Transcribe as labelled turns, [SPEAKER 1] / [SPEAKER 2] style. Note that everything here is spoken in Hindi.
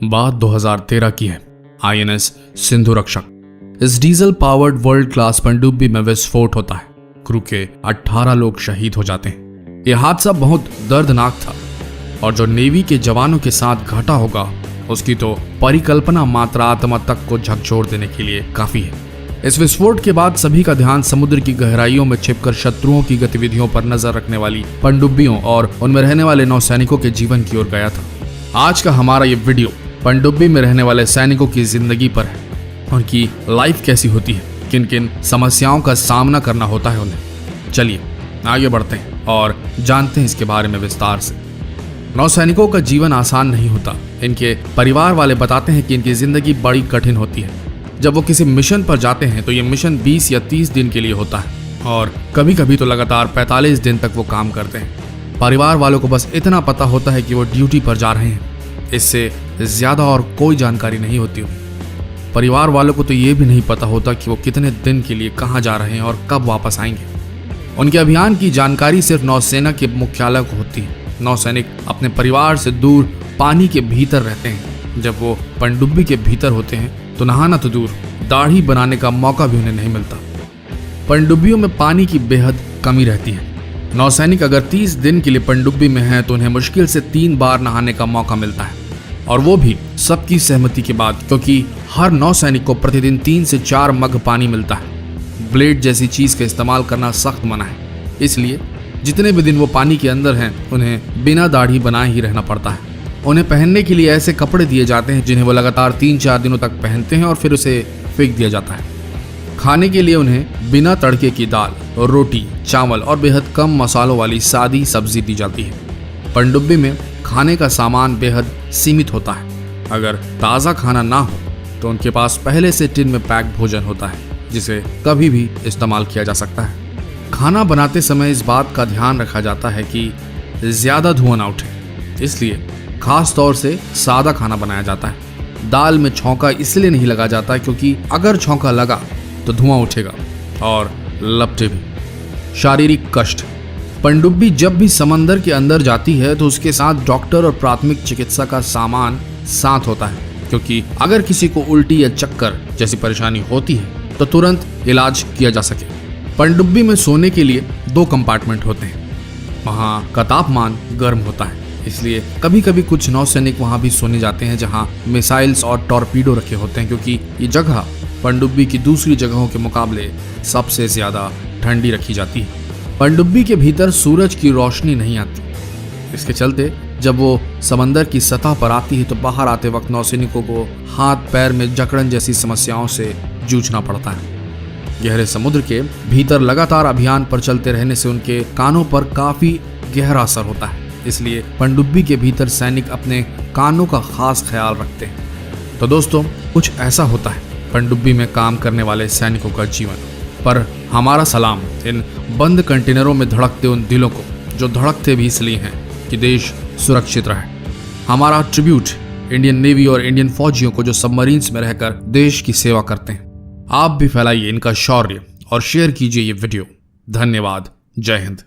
[SPEAKER 1] बात 2013 की है। INS सिंधु रक्षक इस डीजल पावर्ड वर्ल्ड क्लास पनडुब्बी में विस्फोट होता है। क्रू के 18 लोग शहीद हो जाते हैं। यह हादसा बहुत दर्दनाक था और जो नेवी के जवानों के साथ घटा होगा उसकी तो परिकल्पना मात्रात्मक तक को झकझोर देने के लिए काफी है। इस विस्फोट के बाद सभी का ध्यान समुद्र की गहराइयों में छिपकर शत्रुओं की गतिविधियों पर नजर रखने वाली पनडुब्बियों और उनमें रहने वाले नौसैनिकों के जीवन की ओर गया था। आज का हमारा ये वीडियो पनडुब्बी में रहने वाले सैनिकों की जिंदगी पर है। उनकी लाइफ कैसी होती है, किन किन समस्याओं का सामना करना होता है उन्हें। चलिए आगे बढ़ते हैं और जानते हैं इसके बारे में विस्तार से। नौसैनिकों का जीवन आसान नहीं होता। इनके परिवार वाले बताते हैं कि इनकी जिंदगी बड़ी कठिन होती है। जब वो किसी मिशन पर जाते हैं तो ये मिशन 20 या 30 दिन के लिए होता है और कभी कभी तो लगातार 45 दिन तक वो काम करते हैं। परिवार वालों को बस इतना पता होता है कि वो ड्यूटी पर जा रहे हैं। इससे ज्यादा और कोई जानकारी नहीं होती उन्हें। परिवार वालों को तो ये भी नहीं पता होता कि वो कितने दिन के लिए कहाँ जा रहे हैं और कब वापस आएंगे। उनके अभियान की जानकारी सिर्फ नौसेना के मुख्यालय को होती है। नौसैनिक अपने परिवार से दूर पानी के भीतर रहते हैं। जब वो पनडुब्बी के भीतर होते हैं तो नहाना तो दूर, दाढ़ी बनाने का मौका भी उन्हें नहीं मिलता। पनडुब्बियों में पानी की बेहद कमी रहती है। नौसैनिक अगर 30 दिन के लिए पनडुब्बी में हैं तो उन्हें मुश्किल से 3 बार नहाने का मौका मिलता है और वो भी सबकी सहमति के बाद, क्योंकि हर नौसैनिक को प्रतिदिन 3 से 4 मग पानी मिलता है। ब्लेड जैसी चीज का इस्तेमाल करना सख्त मना है, इसलिए जितने भी दिन वो पानी के अंदर हैं उन्हें बिना दाढ़ी बनाए ही रहना पड़ता है। उन्हें पहनने के लिए ऐसे कपड़े दिए जाते हैं जिन्हें वो लगातार 3-4 दिनों तक पहनते हैं और फिर उसे फेंक दिया जाता है। खाने के लिए उन्हें बिना तड़के की दाल, रोटी, चावल और बेहद कम मसालों वाली सादी सब्जी दी जाती है। पनडुब्बी में खाने का सामान बेहद सीमित होता है। अगर ताज़ा खाना ना हो तो उनके पास पहले से टिन में पैक भोजन होता है जिसे कभी भी इस्तेमाल किया जा सकता है। खाना बनाते समय इस बात का ध्यान रखा जाता है कि ज़्यादा धुआं ना उठे, इसलिए खास तौर से सादा खाना बनाया जाता है। दाल में छौंका इसलिए नहीं लगा जाता क्योंकि अगर छौंका लगा तो धुआं उठेगा और लपटे भी। शारीरिक कष्ट। पनडुब्बी जब भी समंदर के अंदर जाती है तो उसके साथ डॉक्टर और प्राथमिक चिकित्सा का सामान साथ होता है, क्योंकि अगर किसी को उल्टी या चक्कर जैसी परेशानी होती है तो तुरंत इलाज किया जा सके। पनडुब्बी में सोने के लिए 2 कंपार्टमेंट होते हैं। वहाँ का तापमान गर्म होता है, इसलिए कभी कभी कुछ नौसैनिक वहां भी सोने जाते हैं जहां मिसाइल्स और टॉर्पीडो रखे होते हैं, क्योंकि ये जगह पनडुब्बी की दूसरी जगहों के मुकाबले सबसे ज्यादा ठंडी रखी जाती है। पनडुब्बी के भीतर सूरज की रोशनी नहीं आती। इसके चलते जब वो समंदर की सतह पर आती है तो बाहर आते वक्त नौसैनिकों को हाथ पैर में जकड़न जैसी समस्याओं से जूझना पड़ता है। गहरे समुद्र के भीतर लगातार अभियान पर चलते रहने से उनके कानों पर काफी गहरा असर होता है, इसलिए पनडुब्बी के भीतर सैनिक अपने कानों का खास ख्याल रखते हैं। तो दोस्तों, कुछ ऐसा होता है पनडुब्बी में काम करने वाले सैनिकों का जीवन। पर हमारा सलाम इन बंद कंटेनरों में धड़कते उन दिलों को जो धड़कते भी इसलिए हैं कि देश सुरक्षित रहे। हमारा ट्रिब्यूट इंडियन नेवी और इंडियन फौजियों को जो सबमरीन्स में रहकर देश की सेवा करते हैं। आप भी फैलाइए इनका शौर्य और शेयर कीजिए ये वीडियो। धन्यवाद। जय हिंद।